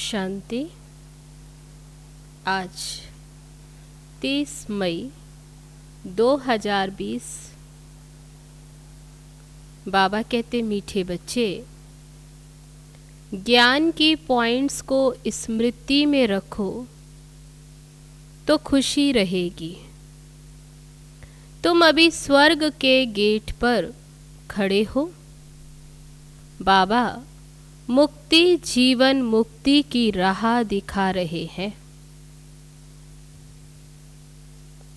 शांति। आज 30 मई 2020। बाबा कहते, मीठे बच्चे, ज्ञान की पॉइंट्स को स्मृति में रखो तो खुशी रहेगी। तुम अभी स्वर्ग के गेट पर खड़े हो। बाबा मुक्ति, जीवन मुक्ति की राह दिखा रहे हैं।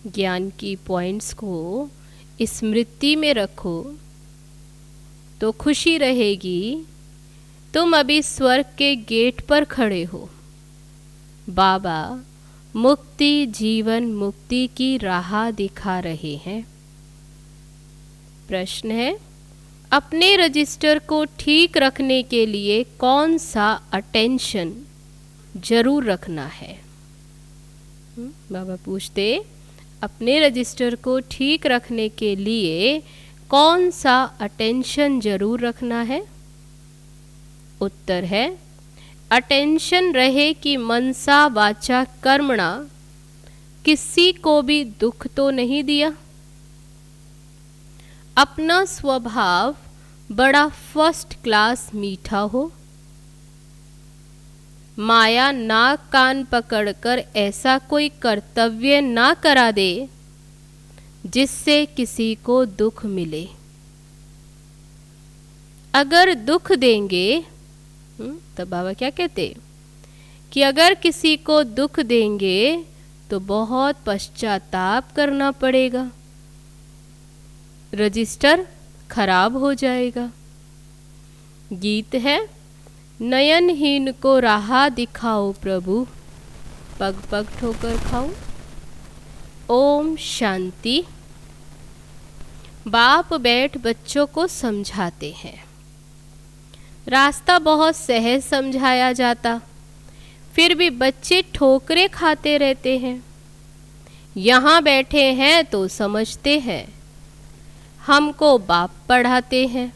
ज्ञान की पॉइंट्स को स्मृति में रखो तो खुशी रहेगी। तुम अभी स्वर्ग के गेट पर खड़े हो। बाबा मुक्ति, जीवन मुक्ति की राह दिखा रहे हैं। प्रश्न है, अपने रजिस्टर को ठीक रखने के लिए कौन सा अटेंशन जरूर रखना है? बाबा पूछते, अपने रजिस्टर को ठीक रखने के लिए कौन सा अटेंशन जरूर रखना है? उत्तर है, अटेंशन रहे कि मनसा वाचा कर्मणा किसी को भी दुख तो नहीं दिया। अपना स्वभाव बड़ा फर्स्ट क्लास मीठा हो। माया नाक कान पकड़कर ऐसा कोई कर्तव्य ना करा दे जिससे किसी को दुख मिले। अगर दुख देंगे, तो बाबा क्या कहते कि अगर किसी को दुख देंगे तो बहुत पश्चाताप करना पड़ेगा, रजिस्टर खराब हो जाएगा। गीत है, नयनहीन को राह दिखाओ प्रभु, पग पग ठोकर खाओ। ओम शांति। बाप बैठ बच्चों को समझाते हैं। रास्ता बहुत सहज समझाया जाता, फिर भी बच्चे ठोकरे खाते रहते हैं। यहाँ बैठे हैं तो समझते हैं, हमको बाप पढ़ाते हैं।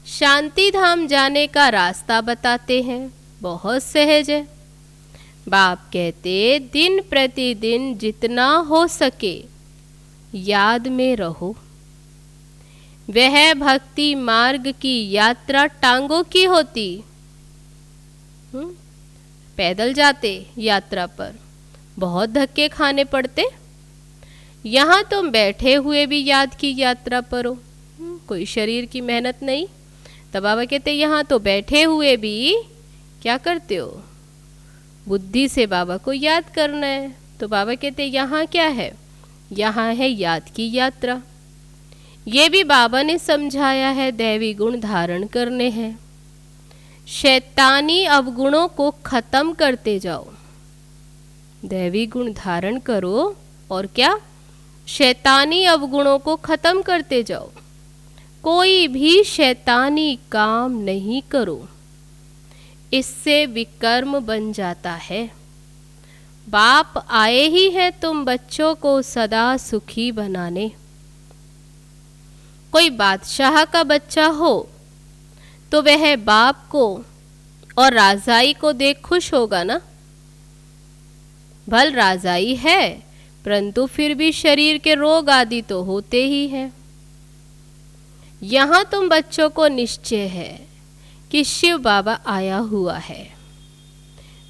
शांति धाम जाने का रास्ता बताते हैं, बहुत सहज है। बाप कहते, दिन प्रतिदिन जितना हो सके याद में रहो। वह भक्ति मार्ग की यात्रा टांगों की होती, पैदल जाते यात्रा पर, बहुत धक्के खाने पड़ते। यहाँ तुम बैठे हुए भी याद की यात्रा पर हो, कोई शरीर की मेहनत नहीं। तब बाबा कहते यहाँ तो बैठे हुए भी क्या करते हो, बुद्धि से बाबा को याद करना है। तो बाबा कहते यहाँ क्या है, यहाँ है याद की यात्रा। ये भी बाबा ने समझाया है, दैवी गुण धारण करने हैं। शैतानी अवगुणों को खत्म करते जाओ, दैवी गुण धारण करो और क्या, शैतानी अवगुणों को खत्म करते जाओ। कोई भी शैतानी काम नहीं करो, इससे विकर्म बन जाता है। बाप आए ही हैं तुम बच्चों को सदा सुखी बनाने। कोई बादशाह का बच्चा हो तो वह बाप को और राजाई को देख खुश होगा ना। भल राजाई है, परंतु फिर भी शरीर के रोग आदि तो होते ही हैं। यहाँ तुम बच्चों को निश्चय है कि शिव बाबा आया हुआ है,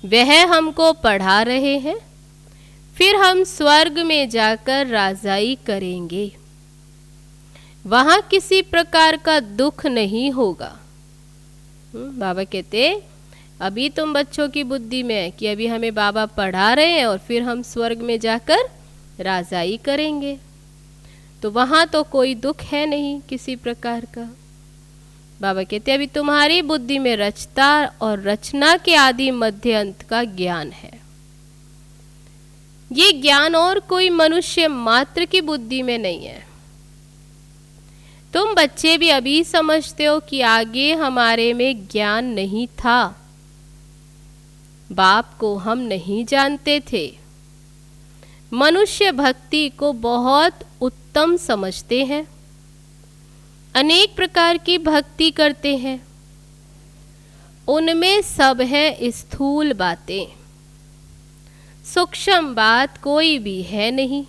वह हमको पढ़ा रहे हैं, फिर हम स्वर्ग में जाकर राजाई करेंगे। वहाँ किसी प्रकार का दुख नहीं होगा। बाबा कहते अभी तुम बच्चों की बुद्धि में है कि अभी हमें बाबा पढ़ा रहे हैं और फिर हम स्वर्ग में जाकर राजाई करेंगे, तो वहाँ तो कोई दुख है नहीं किसी प्रकार का। बाबा कहते अभी तुम्हारी बुद्धि में रचता और रचना के आदि मध्य अंत का ज्ञान है। ये ज्ञान और कोई मनुष्य मात्र की बुद्धि में नहीं है। तुम बच्चे भी अभी समझते हो कि आगे हमारे में ज्ञान नहीं था, बाप को हम नहीं जानते थे। मनुष्य भक्ति को बहुत उत्तम समझते हैं, अनेक प्रकार की भक्ति करते हैं, उनमें सब है स्थूल बातें, सूक्ष्म बात कोई भी है नहीं।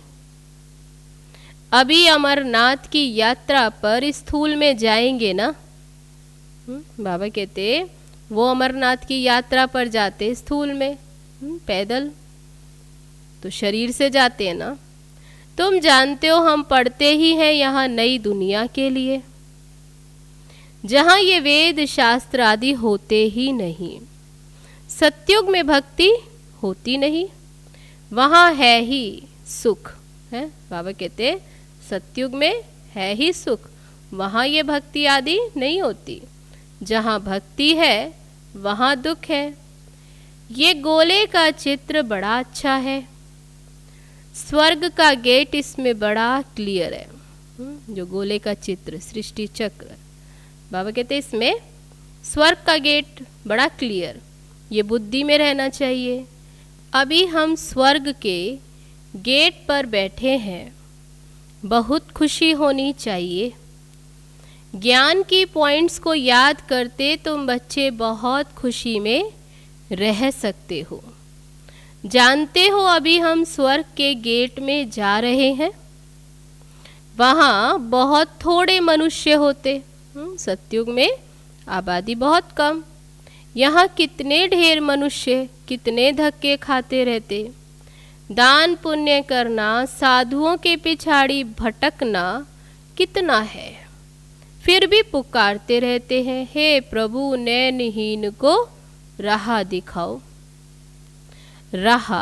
अभी अमरनाथ की यात्रा पर स्थूल में जाएंगे ना, बाबा कहते वो अमरनाथ की यात्रा पर जाते स्थूल में, पैदल तो शरीर से जाते हैं ना। तुम जानते हो हम पढ़ते ही हैं यहाँ नई दुनिया के लिए, जहाँ ये वेद शास्त्र आदि होते ही नहीं। सतयुग में भक्ति होती नहीं, वहाँ है ही सुख है। बाबा कहते सतयुग में है ही सुख, वहाँ ये भक्ति आदि नहीं होती। जहाँ भक्ति है वहाँ दुख है। ये गोले का चित्र बड़ा अच्छा है, स्वर्ग का गेट इसमें बड़ा क्लियर है। जो गोले का चित्र सृष्टि चक्र, बाबा कहते इसमें स्वर्ग का गेट बड़ा क्लियर, ये बुद्धि में रहना चाहिए। अभी हम स्वर्ग के गेट पर बैठे हैं, बहुत खुशी होनी चाहिए। ज्ञान की पॉइंट्स को याद करते तुम बच्चे बहुत खुशी में रह सकते हो। जानते हो अभी हम स्वर्ग के गेट में जा रहे हैं, वहाँ बहुत थोड़े मनुष्य होते। सतयुग में आबादी बहुत कम, यहाँ कितने ढेर मनुष्य, कितने धक्के खाते रहते। दान पुण्य करना, साधुओं के पिछाड़ी भटकना कितना है, फिर भी पुकारते रहते हैं, हे प्रभु नैनहीन को राह दिखाओ। राह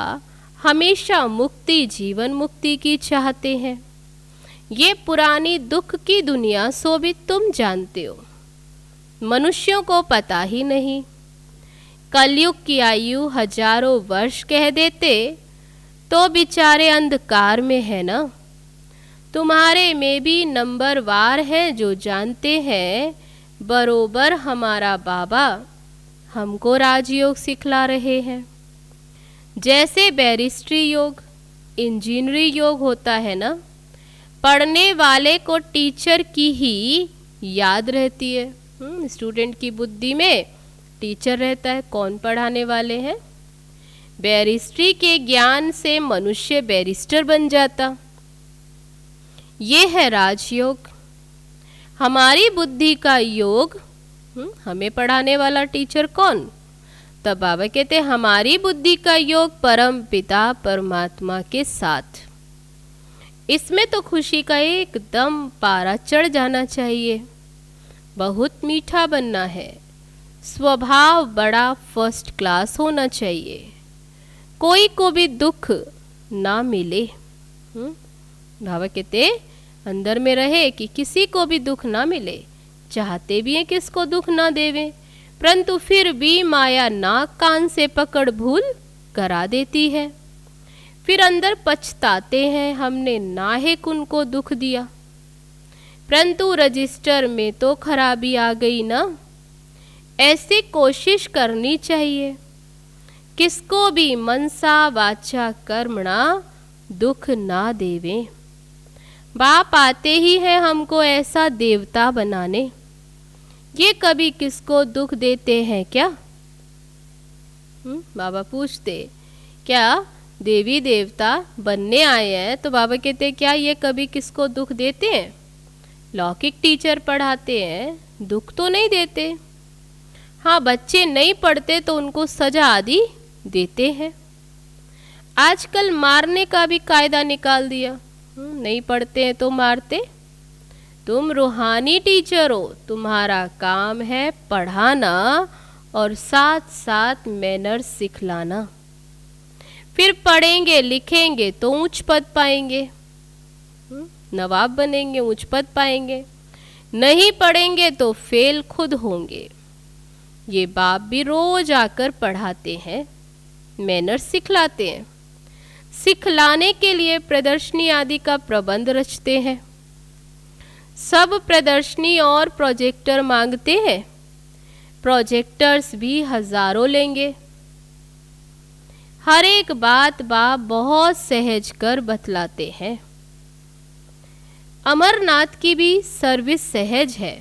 हमेशा मुक्ति, जीवन मुक्ति की चाहते हैं। ये पुरानी दुख की दुनिया सो भी तुम जानते हो, मनुष्यों को पता ही नहीं। कलयुग की आयु हजारों वर्ष कह देते तो बेचारे अंधकार में है ना। तुम्हारे में भी नंबरवार हैं जो जानते हैं बरोबर हमारा बाबा हमको राजयोग सिखला रहे हैं। जैसे बैरिस्ट्री योग, इंजीनियरी योग होता है ना, पढ़ने वाले को टीचर की ही याद रहती है। स्टूडेंट की बुद्धि में टीचर रहता है, कौन पढ़ाने वाले हैं। बैरिस्ट्री के ज्ञान से मनुष्य बैरिस्टर बन जाता। ये है राजयोग, हमारी बुद्धि का योग। हमें पढ़ाने वाला टीचर कौन? तब बाबा कहते हमारी बुद्धि का योग परम पिता परमात्मा के साथ। इसमें तो खुशी का एकदम पारा चढ़ जाना चाहिए। बहुत मीठा बनना है, स्वभाव बड़ा फर्स्ट क्लास होना चाहिए, कोई को भी दुख ना मिले। बाबा कहते अंदर में रहे कि किसी को भी दुख ना मिले। चाहते भी हैं किसको दुख ना देवे, परंतु फिर भी माया नाक कान से पकड़ भूल करा देती है। फिर अंदर पछताते हैं हमने नाहेक उनको दुख दिया, परंतु रजिस्टर में तो खराबी आ गई ना। ऐसी कोशिश करनी चाहिए किसको भी मनसा वाचा कर्मणा दुख ना देवे। बाप आते ही है हमको ऐसा देवता बनाने, ये कभी किसको दुख देते हैं क्या? बाबा पूछते क्या देवी देवता बनने आए हैं, तो बाबा कहते क्या ये कभी किसको दुख देते हैं? लौकिक टीचर पढ़ाते हैं, दुख तो नहीं देते। हाँ, बच्चे नहीं पढ़ते तो उनको सजा आदि देते हैं। आजकल मारने का भी कायदा निकाल दिया, नहीं पढ़ते हैं तो मारते। तुम रूहानी टीचर हो, तुम्हारा काम है पढ़ाना और साथ साथ मैनर्स सिखलाना। फिर पढ़ेंगे लिखेंगे तो ऊंच पद पाएंगे, नवाब बनेंगे, ऊंच पद पाएंगे। नहीं पढ़ेंगे तो फेल खुद होंगे। ये बाप भी रोज आकर पढ़ाते हैं, मैनर्स सिखलाते हैं। सिखलाने के लिए प्रदर्शनी आदि का प्रबंध रचते हैं। सब प्रदर्शनी और प्रोजेक्टर मांगते हैं, प्रोजेक्टर्स भी हजारों लेंगे। हर एक बात बाप बहुत सहज कर बतलाते हैं। अमरनाथ की भी सर्विस सहज है,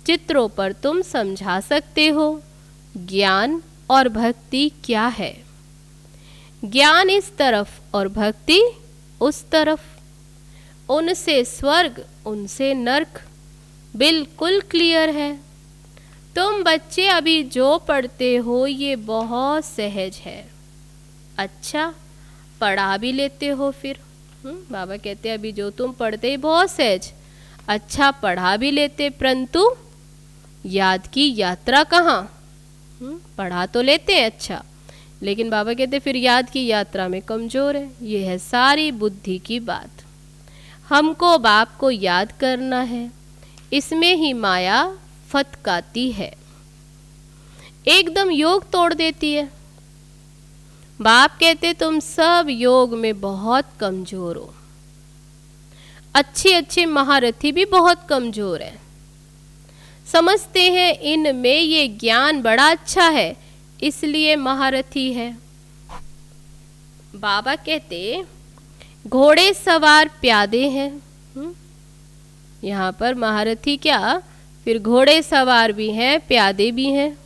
चित्रों पर तुम समझा सकते हो ज्ञान और भक्ति क्या है। ज्ञान इस तरफ और भक्ति उस तरफ, उनसे स्वर्ग उनसे नरक, बिल्कुल क्लियर है। तुम बच्चे अभी जो पढ़ते हो ये बहुत सहज है, अच्छा पढ़ा भी लेते हो। फिर बाबा कहते हैं अभी जो तुम पढ़ते ही बहुत सहज, अच्छा पढ़ा भी लेते, परंतु याद की यात्रा कहाँ? पढ़ा तो लेते हैं अच्छा, लेकिन बाबा कहते फिर याद की यात्रा में कमजोर है। ये है सारी बुद्धि की बात। हमको बाप को याद करना है, इसमें ही माया फतकाती है, एकदम योग तोड़ देती है। बाप कहते तुम सब योग में बहुत कमजोर हो, अच्छे अच्छे महारथी भी बहुत कमजोर हैं। समझते हैं इनमें ये ज्ञान बड़ा अच्छा है इसलिए महारथी है। बाबा कहते घोड़े सवार प्यादे हैं, यहाँ पर महारथी क्या, फिर घोड़े सवार भी हैं प्यादे भी हैं।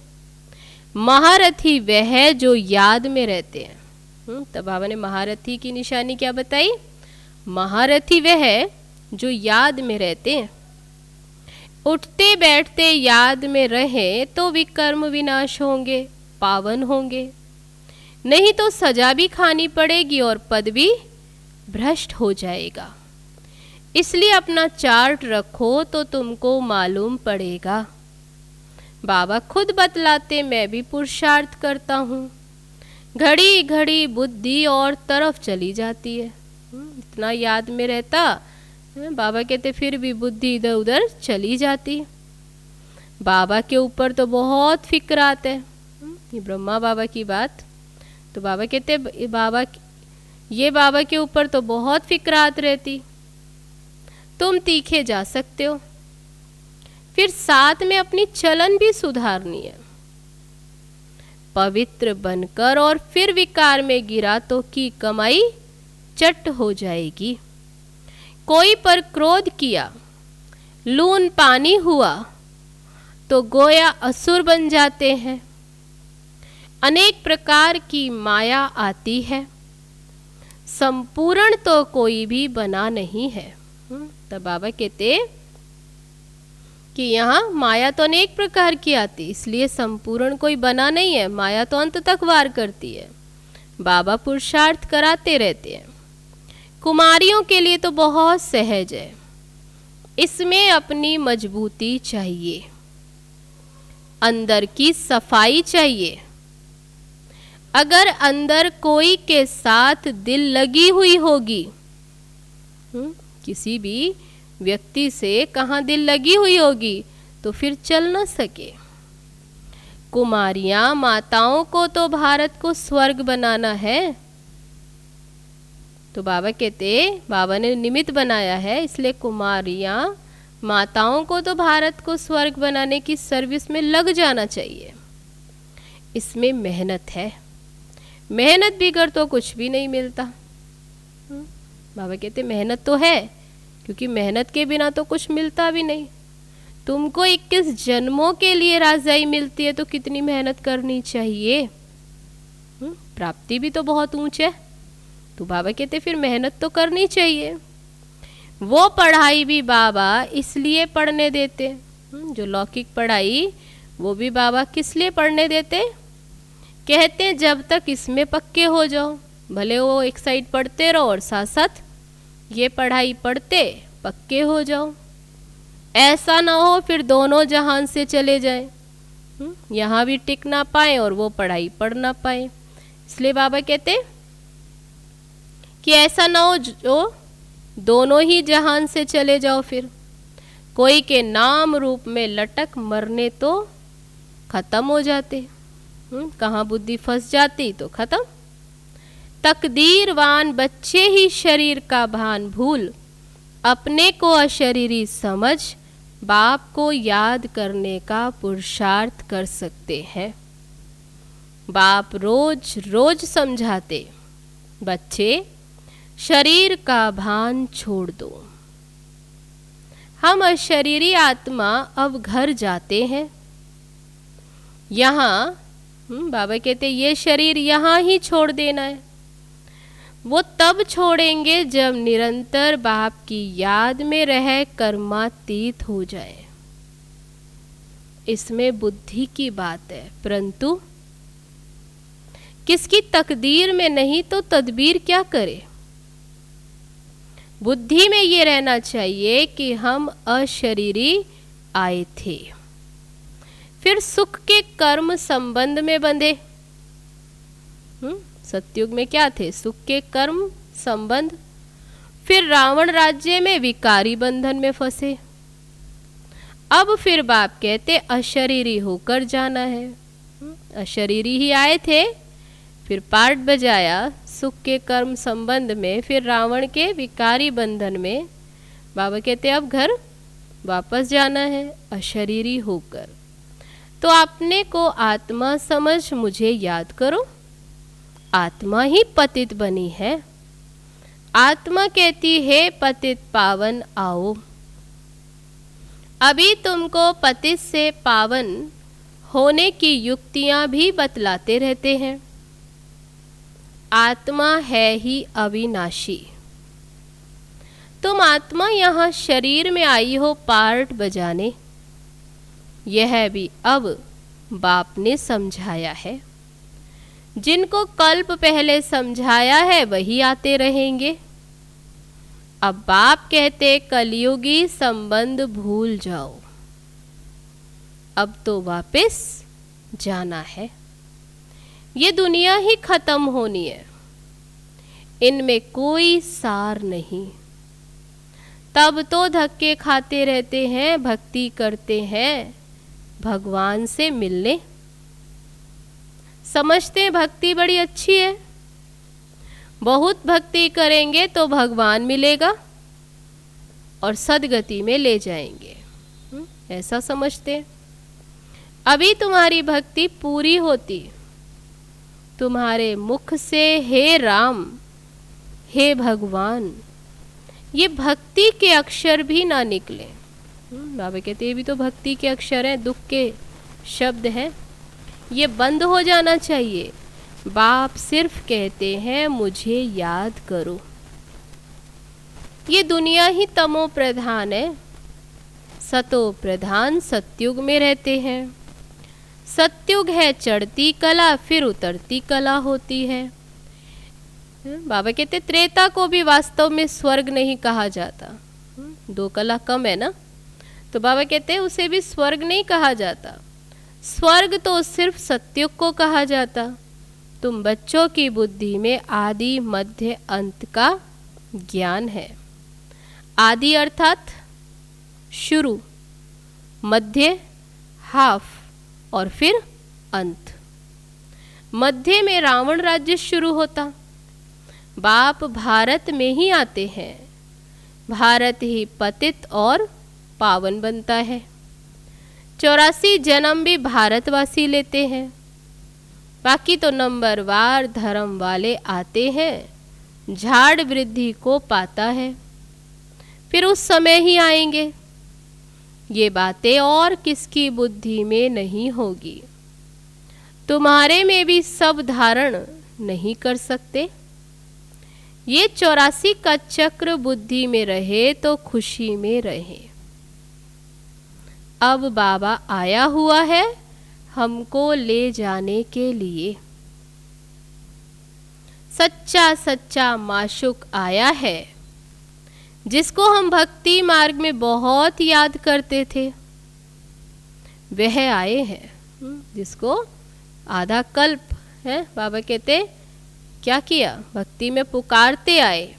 महारथी वह है जो याद में रहते हैं। तब बाबा ने महारथी की निशानी क्या बताई? महारथी वह है जो याद में रहते हैं। उठते बैठते याद में रहे तो विकर्म विनाश होंगे, पावन होंगे, नहीं तो सजा भी खानी पड़ेगी और पद भी भ्रष्ट हो जाएगा। इसलिए अपना चार्ट रखो तो तुमको मालूम पड़ेगा। बाबा खुद बतलाते मैं भी पुरुषार्थ करता हूँ, घड़ी घड़ी बुद्धि और तरफ चली जाती है। इतना याद में रहता, बाबा कहते फिर भी बुद्धि इधर उधर चली जाती। बाबा के ऊपर तो बहुत फिक्र आता है, ये ब्रह्मा बाबा की बात। तो बाबा कहते बाबा के ऊपर तो बहुत फिक्रात रहती। तुम तीखे जा सकते हो, फिर साथ में अपनी चलन भी सुधारनी है। पवित्र बनकर और फिर विकार में गिरा तो की कमाई चट हो जाएगी। कोई पर क्रोध किया, लून पानी हुआ तो गोया असुर बन जाते हैं। अनेक प्रकार की माया आती है, संपूर्ण तो कोई भी बना नहीं है। तब बाबा कहते कि यहाँ माया तो अनेक प्रकार की आती, इसलिए संपूर्ण कोई बना नहीं है, माया तो अंत तक वार करती है। बाबा पुरुषार्थ कराते रहते हैं। कुमारियों के लिए तो बहुत सहज है, इसमें अपनी मजबूती चाहिए, अंदर की सफाई चाहिए। अगर अंदर कोई के साथ दिल लगी हुई होगी, किसी भी व्यक्ति से कहाँ दिल लगी हुई होगी तो फिर चल न सके। कुमारियां माताओं को तो भारत को स्वर्ग बनाना है, तो बाबा कहते बाबा ने निमित्त बनाया है, इसलिए कुमारियां माताओं को तो भारत को स्वर्ग बनाने की सर्विस में लग जाना चाहिए। इसमें मेहनत है, मेहनत बिगर तो कुछ भी नहीं मिलता। बाबा कहते मेहनत तो है, क्योंकि मेहनत के बिना तो कुछ मिलता भी नहीं। तुमको 21 जन्मों के लिए राजाई मिलती है तो कितनी मेहनत करनी चाहिए, प्राप्ति भी तो बहुत ऊंच है। तो बाबा कहते फिर मेहनत तो करनी चाहिए। वो पढ़ाई भी बाबा इसलिए पढ़ने देते, जो लौकिक पढ़ाई वो भी बाबा किस लिए पढ़ने देते, कहते जब तक इसमें पक्के हो जाओ, भले वो एक साइड पढ़ते रहो और साथ साथ ये पढ़ाई पढ़ते पक्के हो जाओ। ऐसा ना हो फिर दोनों जहान से चले जाए, यहाँ भी टिक ना पाए और वो पढ़ाई पढ़ ना पाए। इसलिए बाबा कहते कि ऐसा ना हो जो दोनों ही जहान से चले जाओ, फिर कोई के नाम रूप में लटक मरने तो खत्म हो जाते। कहाँ बुद्धि फंस जाती तो खत्म। तकदीरवान बच्चे ही शरीर का भान भूल, अपने को अशरीरी समझ बाप को याद करने का पुरुषार्थ कर सकते हैं। बाप रोज रोज समझाते, बच्चे शरीर का भान छोड़ दो। हम अशरीरी आत्मा अब घर जाते हैं। यहाँ बाबा कहते ये शरीर यहाँ ही छोड़ देना है। वो तब छोड़ेंगे जब निरंतर बाप की याद में रह कर्मातीत हो जाए। इसमें बुद्धि की बात है, परंतु किसकी तकदीर में नहीं तो तदबीर क्या करे। बुद्धि में ये रहना चाहिए कि हम अशरीरी आए थे, फिर सुख के कर्म संबंध में बंधे। सतयुग में क्या थे, सुख के कर्म संबंध, फिर रावण राज्य में विकारी बंधन में फंसे। अब फिर बाप कहते अशरीरी होकर जाना है। अशरीरी ही आए थे, फिर पार्ट बजाया सुख के कर्म संबंध में, फिर रावण के विकारी बंधन में। बाबा कहते अब घर वापस जाना है अशरीरी होकर। तो अपने को आत्मा समझ मुझे याद करो। आत्मा ही पतित बनी है। आत्मा कहती है पतित पावन आओ। अभी तुमको पतित से पावन होने की युक्तियां भी बतलाते रहते हैं। आत्मा है ही अविनाशी। तुम आत्मा यहाँ शरीर में आई हो पार्ट बजाने, यह भी अब बाप ने समझाया है। जिनको कल्प पहले समझाया है वही आते रहेंगे। अब बाप कहते कलयुगी संबंध भूल जाओ, अब तो वापस जाना है। ये दुनिया ही खत्म होनी है, इनमें कोई सार नहीं। तब तो धक्के खाते रहते हैं, भक्ति करते हैं भगवान से मिलने, समझते हैं भक्ति बड़ी अच्छी है, बहुत भक्ति करेंगे तो भगवान मिलेगा और सदगति में ले जाएंगे, ऐसा समझते। अभी तुम्हारी भक्ति पूरी होती, तुम्हारे मुख से हे राम हे भगवान ये भक्ति के अक्षर भी ना निकले। बाबा कहते ये भी तो भक्ति के अक्षर हैं, दुख के शब्द हैं, ये बंद हो जाना चाहिए। बाप सिर्फ कहते हैं मुझे याद करो। ये दुनिया ही तमो प्रधान है, सतो प्रधान सतयुग में रहते हैं। सतयुग है चढ़ती कला, फिर उतरती कला होती है। बाबा कहते त्रेता को भी वास्तव में स्वर्ग नहीं कहा जाता। 2 कला कम है ना, तो बाबा कहते उसे भी स्वर्ग नहीं कहा जाता। स्वर्ग तो सिर्फ सतयुग को कहा जाता। तुम बच्चों की बुद्धि में आदि मध्य अंत का ज्ञान है। आदि अर्थात शुरू, मध्य हाफ और फिर अंत। मध्य में रावण राज्य शुरू होता। बाप भारत में ही आते हैं, भारत ही पतित और पावन बनता है। 84 जन्म भी भारतवासी लेते हैं। बाकी तो नंबरवार धर्म वाले आते हैं, झाड़ वृद्धि को पाता है। फिर उस समय ही आएंगे। ये बातें और किसकी बुद्धि में नहीं होगी। तुम्हारे में भी सब धारण नहीं कर सकते। ये 84 का चक्र बुद्धि में रहे तो खुशी में रहे। अब बाबा आया हुआ है हमको ले जाने के लिए। सच्चा सच्चा माशुक आया है, जिसको हम भक्ति मार्ग में बहुत याद करते थे। वह आए हैं, जिसको आधा कल्प है बाबा कहते क्या किया, भक्ति में पुकारते आए।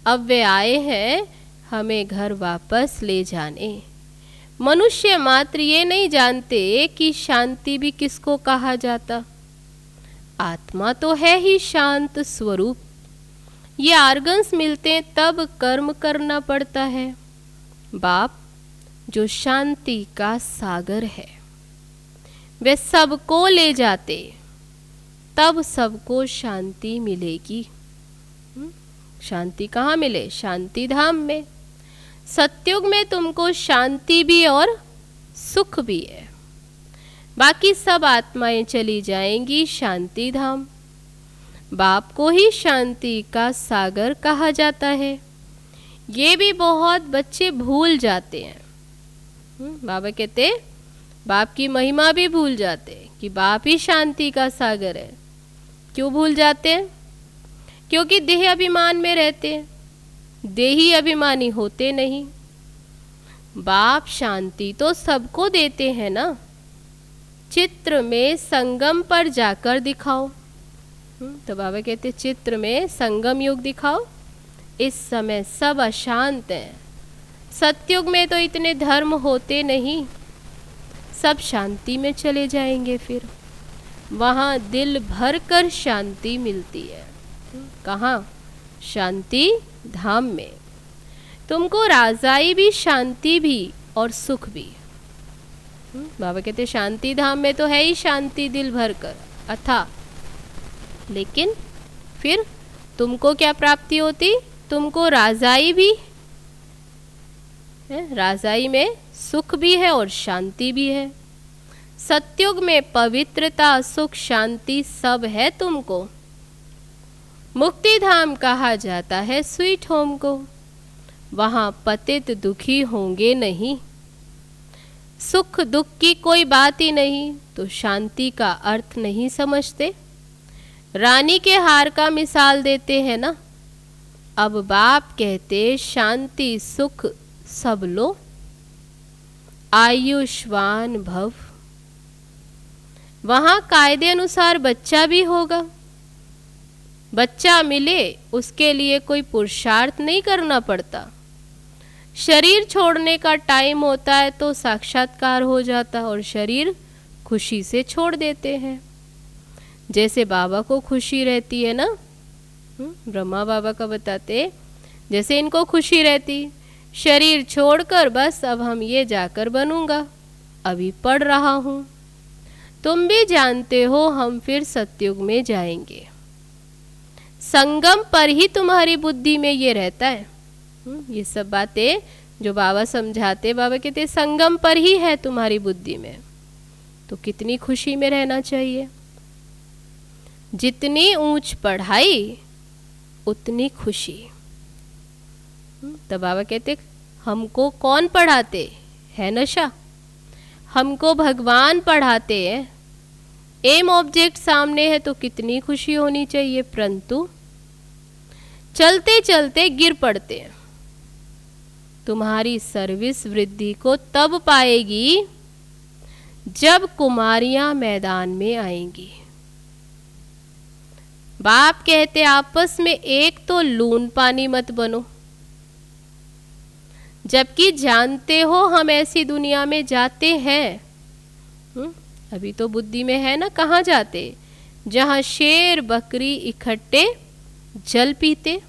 अब वे आए हैं हमें घर वापस ले जाने। मनुष्य मात्र ये नहीं जानते कि शांति भी किसको कहा जाता। आत्मा तो है ही शांत स्वरूप। ये आर्गन्स मिलते तब कर्म करना पड़ता है। बाप जो शांति का सागर है, वे सबको ले जाते, तब सबको शांति मिलेगी। शांति कहाँ मिले? शांति धाम में। सतयुग में तुमको शांति भी और सुख भी है। बाकी सब आत्माएं चली जाएंगी शांति धाम। बाप को ही शांति का सागर कहा जाता है। ये भी बहुत बच्चे भूल जाते हैं। बाबा कहते बाप की महिमा भी भूल जाते कि बाप ही शांति का सागर है। क्यों भूल जाते हैं? क्योंकि देह अभिमान में रहते हैं, देही अभिमानी होते नहीं। बाप शांति तो सबको देते हैं ना। चित्र में संगम पर जाकर दिखाओ। तो बाबा कहते चित्र में संगम युग दिखाओ। इस समय सब अशांत हैं। सतयुग में तो इतने धर्म होते नहीं, सब शांति में चले जाएंगे। फिर वहाँ दिल भर कर शांति मिलती है। कहाँ? शांति धाम में। तुमको राजाई भी, शांति भी और सुख भी। बाबा कहते शांति धाम में तो है ही शांति दिल भर कर अथा। लेकिन फिर तुमको क्या प्राप्ति होती? तुमको राजाई भी है, राजाई में सुख भी है और शांति भी है। सतयुग में पवित्रता, सुख, शांति सब है तुमको। मुक्ति धाम कहा जाता है स्वीट होम को। वहाँ पतित दुखी होंगे नहीं, सुख दुख की कोई बात ही नहीं। तो शांति का अर्थ नहीं समझते। रानी के हार का मिसाल देते हैं ना। अब बाप कहते शांति सुख सब लो, आयुष्मान भव। वहाँ कायदे अनुसार बच्चा भी होगा। बच्चा मिले उसके लिए कोई पुरुषार्थ नहीं करना पड़ता। शरीर छोड़ने का टाइम होता है तो साक्षात्कार हो जाता और शरीर खुशी से छोड़ देते हैं। जैसे बाबा को खुशी रहती है ना, ब्रह्मा बाबा का बताते, जैसे इनको खुशी रहती, शरीर छोड़कर बस अब हम ये जाकर बनूंगा, अभी पढ़ रहा हूँ। तुम भी जानते हो हम फिर सतयुग में जाएंगे। संगम पर ही तुम्हारी बुद्धि में ये रहता है। ये सब बातें जो बाबा समझाते, बाबा कहते संगम पर ही है तुम्हारी बुद्धि में। तो कितनी खुशी में रहना चाहिए। जितनी ऊंच पढ़ाई उतनी खुशी। तो बाबा कहते हमको कौन पढ़ाते है नशा। हमको भगवान पढ़ाते हैं, एम ऑब्जेक्ट सामने है तो कितनी खुशी होनी चाहिए, परंतु चलते चलते गिर पड़ते हैं। तुम्हारी सर्विस वृद्धि को तब पाएगी जब कुमारियां मैदान में आएंगी। बाप कहते आपस में एक तो लून पानी मत बनो, जबकि जानते हो हम ऐसी दुनिया में जाते हैं। अभी तो बुद्धि में है ना, कहाँ जाते, जहाँ शेर बकरी इकट्ठे जल पीते।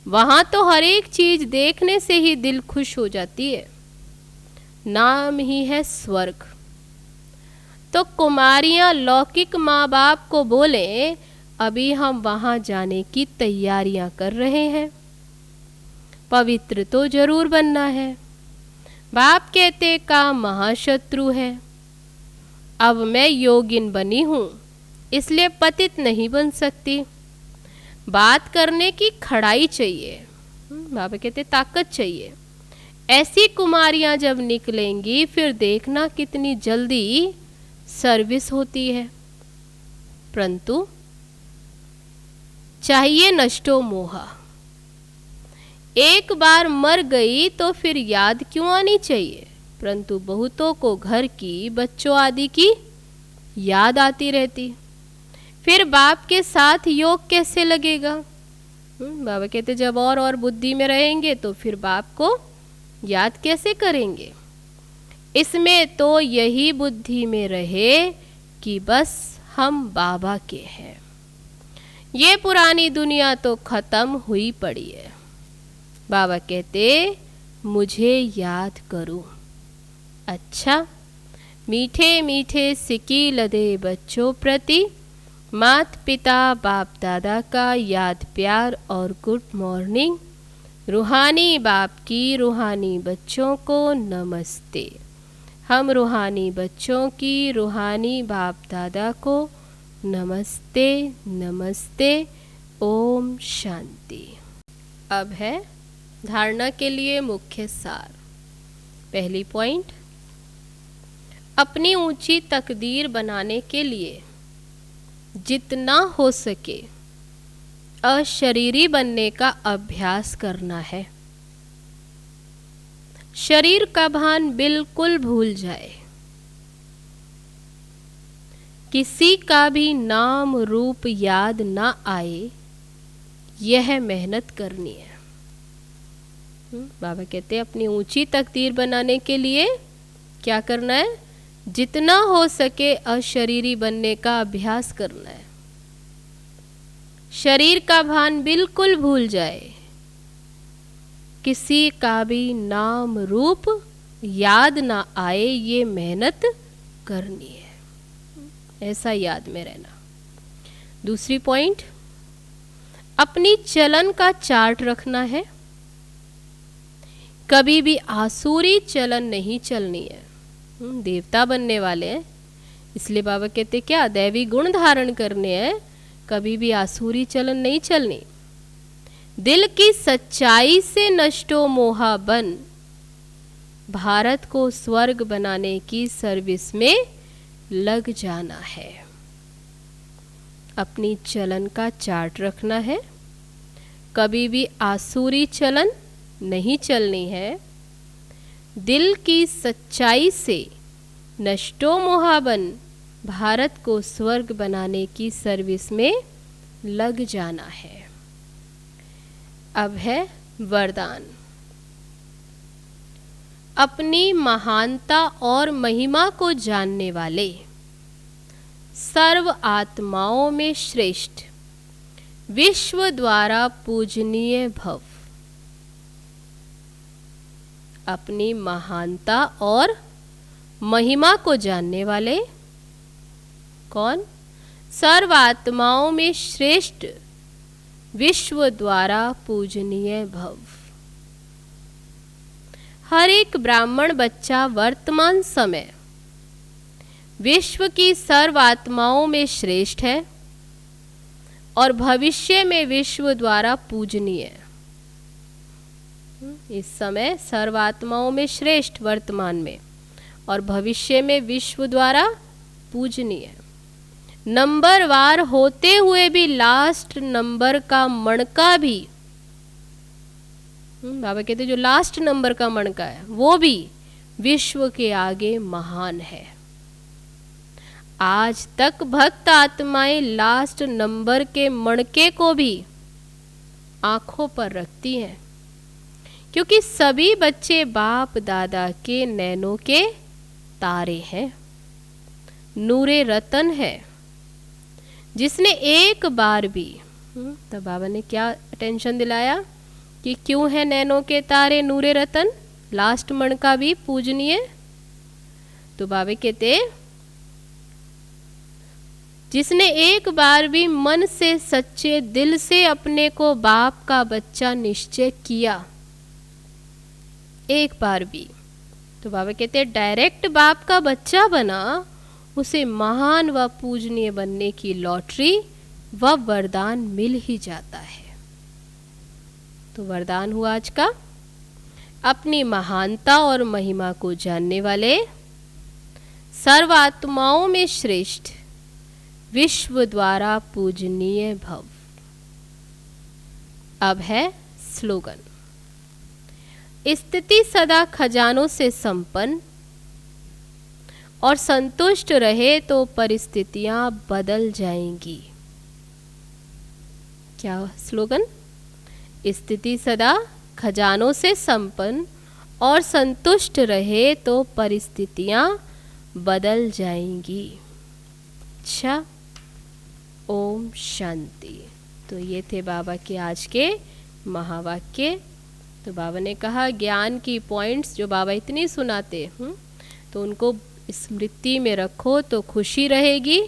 वहाँ तो हर एक चीज देखने से ही दिल खुश हो जाती है, नाम ही है स्वर्ग। तो कुमारियां लौकिक माँ बाप को बोले अभी हम वहाँ जाने की तैयारियां कर रहे हैं, पवित्र तो जरूर बनना है। बाप कहते काम महाशत्रु है। अब मैं योगिन बनी हूँ इसलिए पतित नहीं बन सकती। बात करने की खड़ाई चाहिए, बाबा कहते ताकत चाहिए। ऐसी कुमारियां जब निकलेंगी फिर देखना कितनी जल्दी सर्विस होती है। परंतु चाहिए नष्टो मोहा। एक बार मर गई तो फिर याद क्यों आनी चाहिए, परंतु बहुतों को घर की बच्चों आदि की याद आती रहती। फिर बाप के साथ योग कैसे लगेगा। बाबा कहते जब और बुद्धि में रहेंगे तो फिर बाप को याद कैसे करेंगे। इसमें तो यही बुद्धि में रहे कि बस हम बाबा के हैं, ये पुरानी दुनिया तो खत्म हुई पड़ी है। बाबा कहते मुझे याद करो। अच्छा, मीठे मीठे सिकी लदे बच्चों प्रति माता पिता बाप दादा का याद प्यार और गुड मॉर्निंग। रूहानी बाप की रूहानी बच्चों को नमस्ते। हम रूहानी बच्चों की रूहानी बाप दादा को नमस्ते नमस्ते। ओम शांति। अब है धारणा के लिए मुख्य सार। पहली पॉइंट, अपनी ऊंची तकदीर बनाने के लिए जितना हो सके अशरीरी बनने का अभ्यास करना है। शरीर का भान बिल्कुल भूल जाए। किसी का भी नाम रूप याद ना आए, यह मेहनत करनी है। बाबा कहते हैं अपनी ऊंची तकदीर बनाने के लिए क्या करना है, जितना हो सके अशरीरी बनने का अभ्यास करना है। शरीर का भान बिल्कुल भूल जाए, किसी का भी नाम रूप याद ना आए, ये मेहनत करनी है। ऐसा याद में रहना। दूसरी पॉइंट, अपनी चलन का चार्ट रखना है। कभी भी आसुरी चलन नहीं चलनी है। देवता बनने वाले हैं, इसलिए बाबा कहते क्या दैवी गुण धारण करने हैं, कभी भी आसुरी चलन नहीं चलनी। दिल की सच्चाई से नष्टो मोहा बन भारत को स्वर्ग बनाने की सर्विस में लग जाना है। अपनी चलन का चार्ट रखना है, कभी भी आसुरी चलन नहीं चलनी है। दिल की सच्चाई से नष्टो मोहा बन भारत को स्वर्ग बनाने की सर्विस में लग जाना है। अब है वरदान। अपनी महानता और महिमा को जानने वाले सर्व आत्माओं में श्रेष्ठ विश्व द्वारा पूजनीय भव। अपनी महानता और महिमा को जानने वाले कौन, सर्व आत्माओं में श्रेष्ठ विश्व द्वारा पूजनीय भव। हर एक ब्राह्मण बच्चा वर्तमान समय विश्व की सर्व आत्माओं में श्रेष्ठ है और भविष्य में विश्व द्वारा पूजनीय। इस समय सर्वात्माओं में श्रेष्ठ वर्तमान में और भविष्य में विश्व द्वारा पूजनीय, नंबर वार होते हुए भी लास्ट नंबर का मणका भी, बाबा कहते जो लास्ट नंबर का मणका है वो भी विश्व के आगे महान है। आज तक भक्त आत्माएं लास्ट नंबर के मणके को भी आंखों पर रखती हैं, क्योंकि सभी बच्चे बाप दादा के नैनों के तारे हैं, नूरे रतन है। जिसने एक बार भी, तो बाबा ने क्या अटेंशन दिलाया कि क्यों है नैनों के तारे नूरे रतन, लास्ट मणका भी पूजनीय। तो बाबा कहते जिसने एक बार भी मन से सच्चे दिल से अपने को बाप का बच्चा निश्चय किया, एक बार भी, तो बाबा कहते हैं डायरेक्ट बाप का बच्चा बना, उसे महान व पूजनीय बनने की लॉटरी व वरदान मिल ही जाता है। तो वरदान हुआ आज का, अपनी महानता और महिमा को जानने वाले, सर्व आत्माओं में श्रेष्ठ, विश्व द्वारा पूजनीय भव। अब है स्लोगन। स्थिति सदा खजानों से संपन्न और संतुष्ट रहे तो परिस्थितियां बदल जाएंगी। क्या स्लोगन? स्थिति सदा खजानों से संपन्न और संतुष्ट रहे तो परिस्थितियां बदल जाएंगी। अच्छा, ओम शांति। तो ये थे बाबा के आज के महावाक्य। तो बाबा ने कहा ज्ञान की पॉइंट्स जो बाबा इतनी सुनाते तो उनको स्मृति में रखो तो खुशी रहेगी,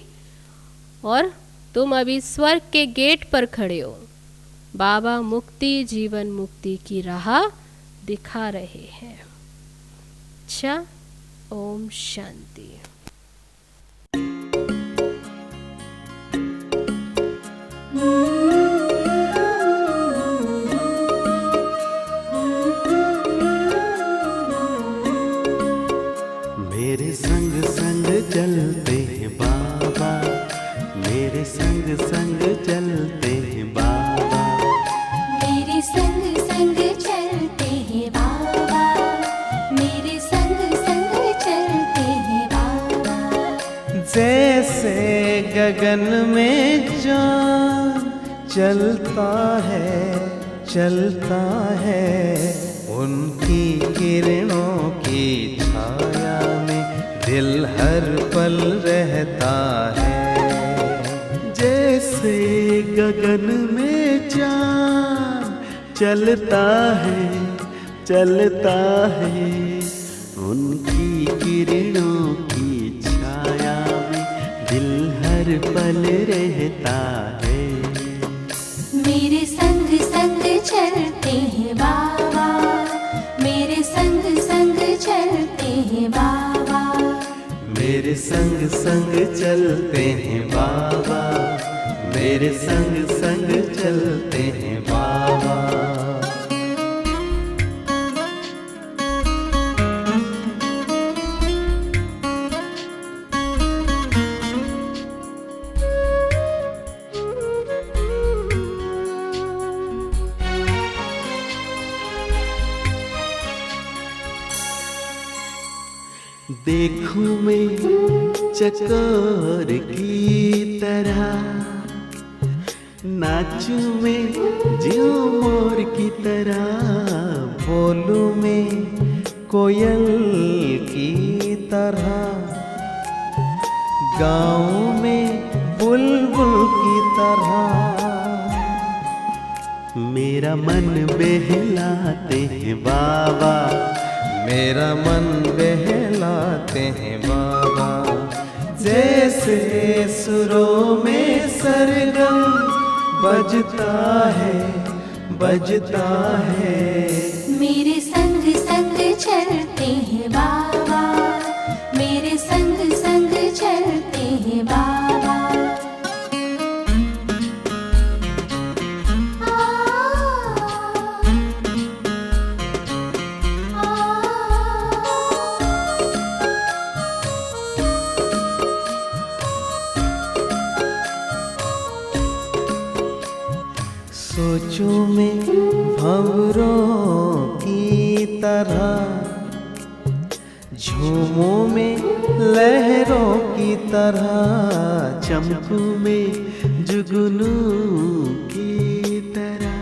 और तुम अभी स्वर्ग के गेट पर खड़े हो, बाबा मुक्ति जीवन मुक्ति की राह दिखा रहे हैं। अच्छा, ओम शांति। मेरे संग संग चलते हैं बाबा, मेरे संग संग चलते हैं बाबा, मेरे संग संग चलते हैं बाबा, मेरे संग संग चलते हैं बाबा। जैसे गगन में चाँद चलता है, उनकी किरणों की छाया में दिल हर पल रहता है। जैसे गगन में चाँद चलता है, उनकी किरणों की छाया में दिल हर पल रहता है। मेरे संग संग चलते हैं बाबा, मेरे संग संग चलते हैं बाबा, मेरे संग संग चलते हैं बाबा, मेरे संग संग चलते हैं बाबा। देखूं मैं चकोर की तरह, नाचूं मैं ज्यों मोर की तरह, बोलूं मैं कोयल की तरह, गाऊं मैं बुलबुल की तरह। मेरा मन बहलाते हैं बाबा, मेरा मन बहलाते हैं बाबा। जैसे सुरों में सरगम बजता है, मेरे संग संग चलते हैं बाबा, मेरे संग संग चलते हैं बाबा। सोचों में भंवरों की तरह, झूमों में लहरों की तरह, चमकूं में जुगनू की तरह।